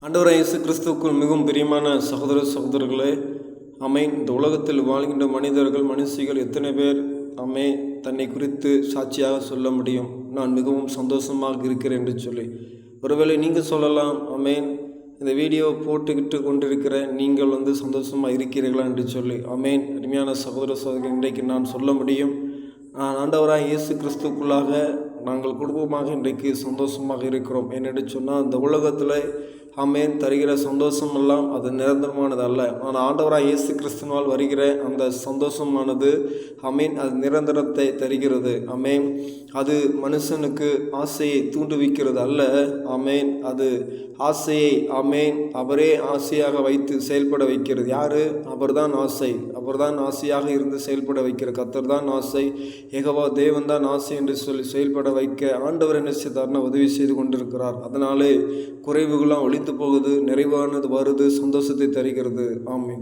ஆண்டவராகிய இயேசு கிறிஸ்துவுக்குள் மிகவும் பிரியமான சகோதர சகோதரர்களே, ஆமென். இந்த உலகத்தில் வாழ்கின்ற மனிதர்கள் மனுஷிகள் எத்தனை பேர் தன்னை குறித்து சாட்சியாக சொல்ல முடியும், நான் மிகவும் சந்தோஷமாக இருக்கிறேன் என்று சொல்லி. ஒருவேளை நீங்கள் சொல்லலாம், ஆமென், இந்த வீடியோவை போட்டுக்கிட்டு கொண்டிருக்கிற நீங்கள் சந்தோஷமாக இருக்கிறீர்களா என்று சொல்லி. ஆமென். அருமையான சகோதர சகோதரிகள், இன்றைக்கு நான் சொல்ல முடியும், நான் ஆண்டவராக இயேசு கிறிஸ்துக்குள்ளாக நாங்கள் குடும்பமாக இன்றைக்கு சந்தோஷமாக இருக்கிறோம். என்னென்று சொன்னால், இந்த உலகத்தில் தருகிற சந்தோஷம் எல்லாம் அது நிரந்தரமானது அல்ல. ஆனால் ஆண்டவராக இயேசு கிறிஸ்துவால் வருகிற அந்த சந்தோஷமானது அது நிரந்தரத்தை தருகிறது. அது மனுஷனுக்கு ஆசையை தூண்டுவிக்கிறது அல்ல. அது ஆசையை அவரே ஆசையாக வைத்து செயல்பட வைக்கிறது. யாரு? அவர்தான் ஆசை. அவர்தான் ஆசையாக இருந்து செயல்பட வைக்கிற கர்த்தர் தான் ஆசை. யெகோவா தேவன் தான் ஆசை என்று சொல்லி செயல்பட வைக்க ஆண்டவர் என்ன செய்தார்னா உதவி செய்து கொண்டிருக்கிறார். அதனாலே குறைவுகளாம் ஒழித்து போகுது, நிறைவானது வருது, சந்தோஷத்தை தருகிறது. ஆமென்.